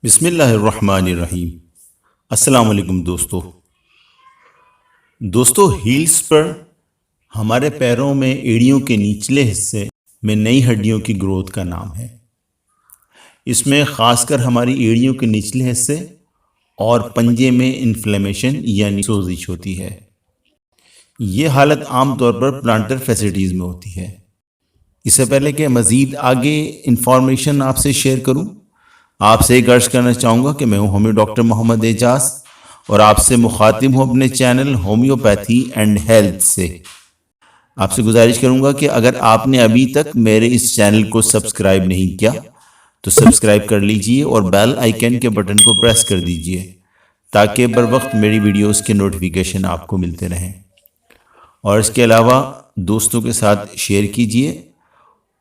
بسم اللہ الرحمن الرحیم۔ السلام علیکم دوستو ہیلز پر ہمارے پیروں میں ایڑیوں کے نچلے حصے میں نئی ہڈیوں کی گروتھ کا نام ہے۔ اس میں خاص کر ہماری ایڑیوں کے نچلے حصے اور پنجے میں انفلیمیشن یعنی سوزش ہوتی ہے۔ یہ حالت عام طور پر پلانٹر فیسٹیز میں ہوتی ہے۔ اس سے پہلے کہ مزید آگے انفارمیشن آپ سے شیئر کروں، آپ سے ایک عرض کرنا چاہوں گا کہ میں ہوں ہومیو ڈاکٹر محمد اعجاز اور آپ سے مخاطب ہوں اپنے چینل ہومیوپیتھی اینڈ ہیلتھ سے۔ آپ سے گزارش کروں گا کہ اگر آپ نے ابھی تک میرے اس چینل کو سبسکرائب نہیں کیا تو سبسکرائب کر لیجئے اور بیل آئیکن کے بٹن کو پریس کر دیجئے تاکہ بر وقت میری ویڈیوز کے نوٹیفیکیشن آپ کو ملتے رہیں، اور اس کے علاوہ دوستوں کے ساتھ شیئر کیجئے،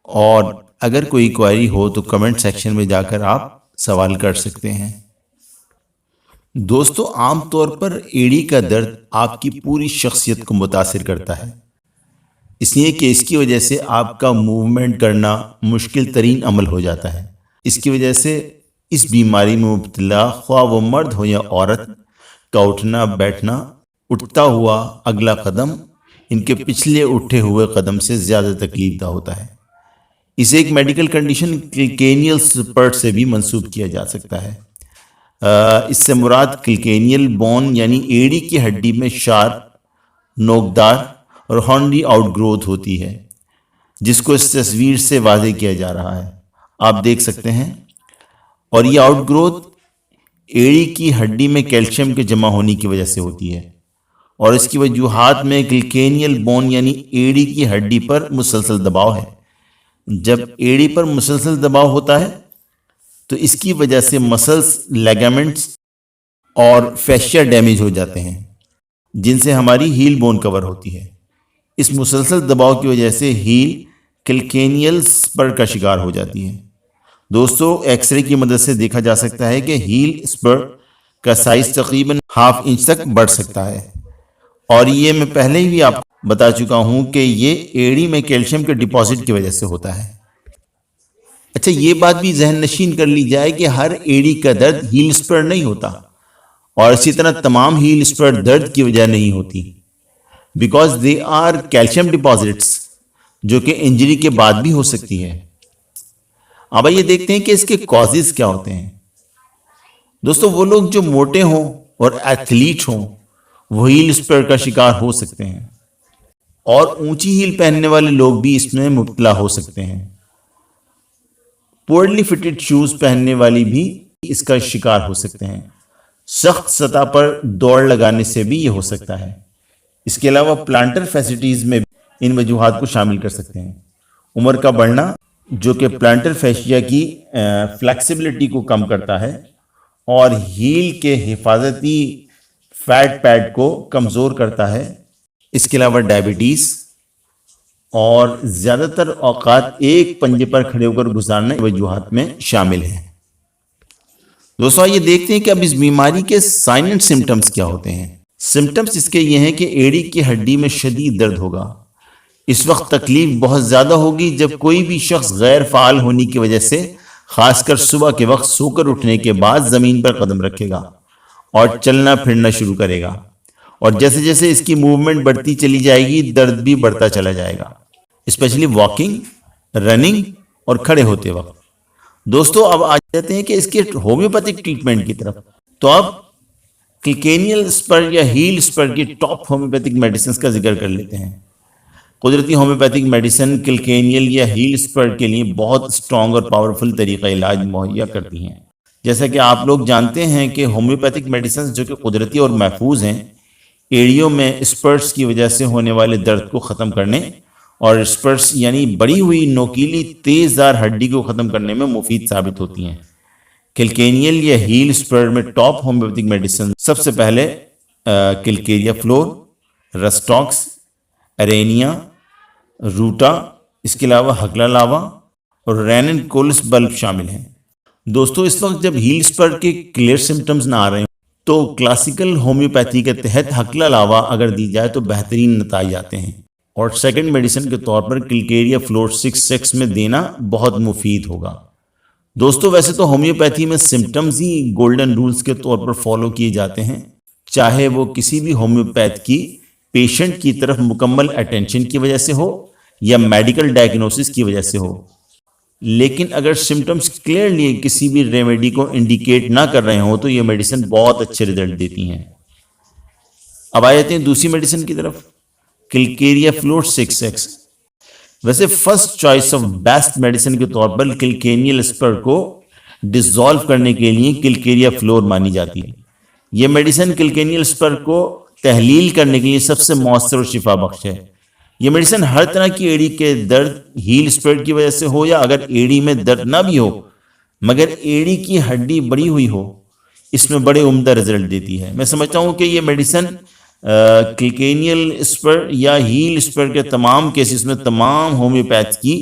اور اگر کوئی کوئری ہو تو کمنٹ سیکشن میں جا کر آپ سوال کر سکتے ہیں۔ دوستو عام طور پر ایڑی کا درد آپ کی پوری شخصیت کو متاثر کرتا ہے، اس لیے کہ اس کی وجہ سے آپ کا موومنٹ کرنا مشکل ترین عمل ہو جاتا ہے۔ اس کی وجہ سے اس بیماری میں مبتلا خواہ وہ مرد ہو یا عورت کا اٹھنا بیٹھنا، اٹھتا ہوا اگلا قدم ان کے پچھلے اٹھے ہوئے قدم سے زیادہ تکلیف دہ ہوتا ہے۔ اسے ایک میڈیکل کنڈیشن کلکینیل سپرٹ سے بھی منسوب کیا جا سکتا ہے۔ اس سے مراد کلکینیل بون یعنی ایڑی کی ہڈی میں شارپ، نوکدار اور ہارنری آؤٹ گروتھ ہوتی ہے، جس کو اس تصویر سے واضح کیا جا رہا ہے، آپ دیکھ سکتے ہیں۔ اور یہ آؤٹ گروتھ ایڑی کی ہڈی میں کیلشیم کے جمع ہونے کی وجہ سے ہوتی ہے، اور اس کی وجوہات میں کلکینیل بون یعنی ایڑی کی ہڈی پر مسلسل دباؤ ہے۔ جب ایڑی پر مسلسل دباؤ ہوتا ہے تو اس کی وجہ سے مسلز، لیگامنٹس اور فیشیا ڈیمیج ہو جاتے ہیں، جن سے ہماری ہیل بون کور ہوتی ہے۔ اس مسلسل دباؤ کی وجہ سے ہیل کلکینیل سپر کا شکار ہو جاتی ہے۔ دوستو ایکس رے کی مدد سے دیکھا جا سکتا ہے کہ ہیل سپر کا سائز تقریباً 1/2 انچ تک بڑھ سکتا ہے، اور یہ میں پہلے ہی آپ بتا چکا ہوں کہ یہ ایڑی میں کیلشیم کے ڈپازٹ کی وجہ سے ہوتا ہے۔ اچھا، یہ بات بھی ذہن نشین کر لی جائے کہ ہر ایڑی کا درد ہیل سپر نہیں ہوتا، اور اسی طرح تمام ہیل سپر درد کی وجہ نہیں ہوتی، because they are calcium deposits, جو کہ انجری کے بعد بھی ہو سکتی ہے۔ اب یہ دیکھتے ہیں کہ اس کے کازز کیا ہوتے ہیں۔ دوستو وہ لوگ جو موٹے ہوں اور ایتھلیٹ ہوں وہ ہیل سپر کا شکار ہو سکتے ہیں، اور اونچی ہیل پہننے والے لوگ بھی اس میں مبتلا ہو سکتے ہیں۔ پورلی فٹڈ شوز پہننے والی بھی اس کا شکار ہو سکتے ہیں۔ سخت سطح پر دوڑ لگانے سے بھی یہ ہو سکتا ہے۔ اس کے علاوہ پلانٹر فیسٹیز میں ان وجوہات کو شامل کر سکتے ہیں۔ عمر کا بڑھنا، جو کہ پلانٹر فیشیا کی فلیکسیبلٹی کو کم کرتا ہے اور ہیل کے حفاظتی فیٹ پیڈ کو کمزور کرتا ہے۔ اس کے علاوہ ڈائبٹیز اور زیادہ تر اوقات ایک پنجے پر کھڑے ہو کر گزارنا وجوہات میں شامل ہیں۔ دوستو یہ دیکھتے ہیں کہ اب اس بیماری کے سائن اینڈ سمٹمز کیا ہوتے ہیں۔ سمٹمز اس کے یہ ہیں کہ ایڑی کی ہڈی میں شدید درد ہوگا۔ اس وقت تکلیف بہت زیادہ ہوگی جب کوئی بھی شخص غیر فعال ہونے کی وجہ سے، خاص کر صبح کے وقت سو کر اٹھنے کے بعد زمین پر قدم رکھے گا اور چلنا پھرنا شروع کرے گا، اور جیسے جیسے اس کی موومنٹ بڑھتی چلی جائے گی درد بھی بڑھتا چلا جائے گا، اسپیشلی واکنگ، رننگ اور کھڑے ہوتے وقت۔ دوستو اب آ جاتے ہیں کہ اس کے ہومیوپیتھک ٹریٹمنٹ کی طرف۔ تو اب کلکینیل سپر یا ہیل سپر کی ٹاپ ہومیوپیتھک میڈیسنز کا ذکر کر لیتے ہیں۔ قدرتی ہومیوپیتھک میڈیسن کلکینیل یا ہیل سپر کے لیے بہت سٹرونگ اور پاورفل طریقہ علاج مہیا کرتی ہیں۔ جیسا کہ آپ لوگ جانتے ہیں کہ ہومیوپیتھک میڈیسنز جو کہ قدرتی اور محفوظ ہیں، ایڑیوں میں اسپرٹس کی وجہ سے ہونے والے درد کو ختم کرنے اور اسپرٹس یعنی بڑی ہوئی نوکیلی تیز دار ہڈی کو ختم کرنے میں مفید ثابت ہوتی ہیں۔ کلکینیل یا ہیل سپر میں ٹاپ ہومیوپیتھک میڈیسن سب سے پہلے کلکیریا فلور، رسٹاکس، ارینیا، روٹا، اس کے علاوہ ہکلا لاوا اور رینن کولس بلب شامل ہیں۔ دوستو اس وقت جب ہیل سپر کے کلیئر سمٹمز نہ آ رہے ہیں تو کلاسیکل ہومیوپیتھی کے تحت ہکلا لاوا اگر دی جائے تو بہترین نتائج آتے ہیں، اور سیکنڈ میڈیسن کے طور پر کلکیریا فلور 6 میں دینا بہت مفید ہوگا۔ دوستو ویسے تو ہومیوپیتھی میں سمٹمز ہی گولڈن رولز کے طور پر فالو کیے جاتے ہیں، چاہے وہ کسی بھی ہومیوپیتھ کی پیشنٹ کی طرف مکمل اٹینشن کی وجہ سے ہو یا میڈیکل ڈائگنوسس کی وجہ سے ہو، لیکن اگر سمٹمز کلیئرلی کسی بھی ریمیڈی کو انڈیکیٹ نہ کر رہے ہوں تو یہ میڈیسن بہت اچھے ریزلٹ دیتی ہیں۔ اب آ جاتے ہیں دوسری میڈیسن کی طرف، کلکیریا فلور 6X۔ ویسے first choice of best medicine کے طور پر کلکینیل اسپر کو ڈیزالو کرنے کے لیے کلکیریا فلور مانی جاتی ہے۔ یہ میڈیسن کلکینیل اسپر کو تحلیل کرنے کے لیے سب سے مؤثر اور شفا بخش ہے۔ یہ میڈیسن ہر طرح کی ایڑی کے درد ہیل اسپر کی وجہ سے ہو یا اگر ایڑی میں درد نہ بھی ہو مگر ایڑی کی ہڈی بڑی ہوئی ہو، اس میں بڑے عمدہ رزلٹ دیتی ہے۔ میں سمجھتا ہوں کہ یہ میڈیسن کلکینیل اسپر یا ہیل اسپر کے تمام کیسز میں تمام ہومیوپیتھ کی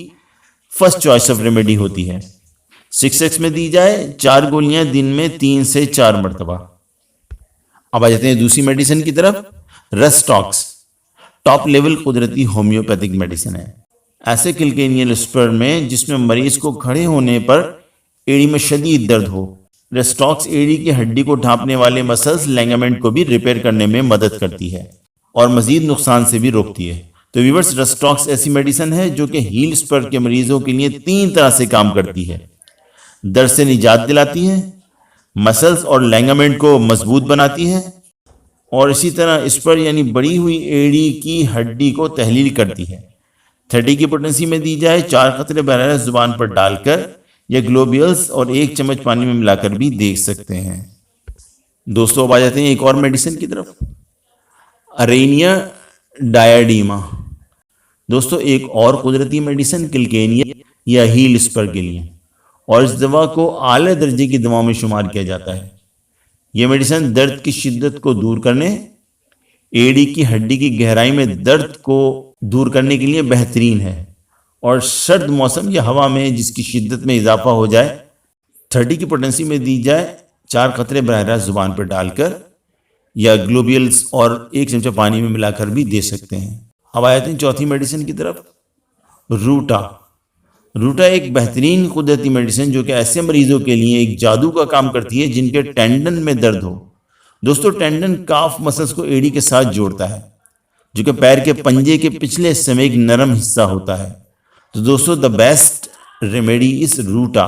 فرسٹ چوائس آف ریمیڈی ہوتی ہے۔ 6X میں دی جائے 4 گولیاں دن میں 3 سے 4 مرتبہ۔ اب آ جاتے ہیں دوسری میڈیسن کی طرف، رسٹاکس ٹاپ لیول قدرتی ہومیوپیتھک میڈیسن ہے۔ ایسے کلکینیل اسپر میں جس میں مریض کو کھڑے ہونے پر ایڑی میں شدید درد ہو، رسٹاکس ایڑی کی ہڈی کو ڈھانپنے والے مسلز لینگامنٹ کو بھی ریپیئر کرنے میں مدد کرتی ہے اور مزید نقصان سے بھی روکتی ہے۔ تو ویورز، رسٹاکس ایسی میڈیسن ہے جو کہ ہیل اسپر کے مریضوں کے لیے 3 طرح سے کام کرتی ہے۔ درد سے نجات دلاتی ہے، مسلز اور لینگامنٹ کو مضبوط بناتی ہے، اور اسی طرح اسپر یعنی بڑی ہوئی ایڑی کی ہڈی کو تحلیل کرتی ہے۔ 30 کی پوٹنسی میں دی جائے 4 قطرے براہ راست زبان پر ڈال کر یا گلوبیلز اور 1 چمچ پانی میں ملا کر بھی دیکھ سکتے ہیں۔ دوستو اب آ جاتے ہیں ایک اور میڈیسن کی طرف، ارینیا ڈائیڈیما۔ دوستو ایک اور قدرتی میڈیسن کلکینیا یا ہیل اسپر کے لیے، اور اس دوا کو اعلیٰ درجے کی دواؤں میں شمار کیا جاتا ہے۔ یہ میڈیسن درد کی شدت کو دور کرنے، ایڑی کی ہڈی کی گہرائی میں درد کو دور کرنے کے لیے بہترین ہے، اور سرد موسم یا ہوا میں جس کی شدت میں اضافہ ہو جائے 30 کی پوٹنسی میں دی جائے 4 قطرے براہ راست زبان پر ڈال کر یا گلوبیلز اور 1 چمچہ پانی میں ملا کر بھی دے سکتے ہیں۔ اب آتے ہیں چوتھی میڈیسن کی طرف، روٹا۔ روٹا ایک بہترین قدرتی میڈیسن جو کہ ایسے مریضوں کے لیے ایک جادو کا کام کرتی ہے جن کے ٹینڈن میں درد ہو۔ دوستو ٹینڈن کاف مسلز کو ایڑی کے ساتھ جوڑتا ہے، جو کہ پیر کے پنجے کے پچھلے حصے میں ایک نرم حصہ ہوتا ہے۔ تو دوستو دا بیسٹ ریمیڈی از روٹا۔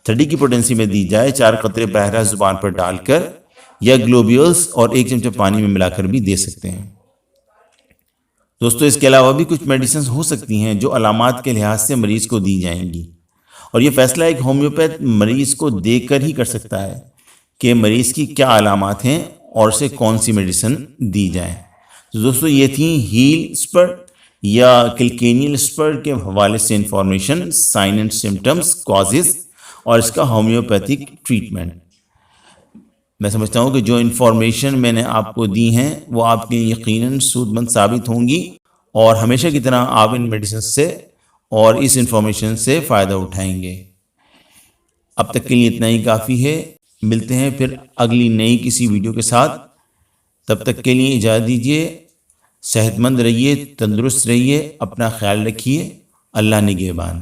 30 کی پوٹنسی میں دی جائے 4 قطرے براہ راست زبان پر ڈال کر یا گلوبیولز اور 1 چمچہ پانی میں ملا کر بھی دے سکتے ہیں۔ دوستو اس کے علاوہ بھی کچھ میڈیسنز ہو سکتی ہیں جو علامات کے لحاظ سے مریض کو دی جائیں گی، اور یہ فیصلہ ایک ہومیوپیتھ مریض کو دیکھ کر ہی کر سکتا ہے کہ مریض کی کیا علامات ہیں اور اسے کون سی میڈیسن دی جائے۔ تو دوستو یہ تھیں ہیل اسپر یا کلکینیل اسپر کے حوالے سے information, sign and symptoms, causes اور اس کا ہومیوپیتھک ٹریٹمنٹ۔ میں سمجھتا ہوں کہ جو انفارمیشن میں نے آپ کو دی ہیں وہ آپ کے یقیناً سود مند ثابت ہوں گی، اور ہمیشہ کی طرح آپ ان میڈیسن سے اور اس انفارمیشن سے فائدہ اٹھائیں گے۔ اب تک کے لیے اتنا ہی کافی ہے، ملتے ہیں پھر اگلی نئی کسی ویڈیو کے ساتھ۔ تب تک کے لیے اجازت دیجیے، صحت مند رہیے، تندرست رہیے، اپنا خیال رکھیے، اللہ نگہبان۔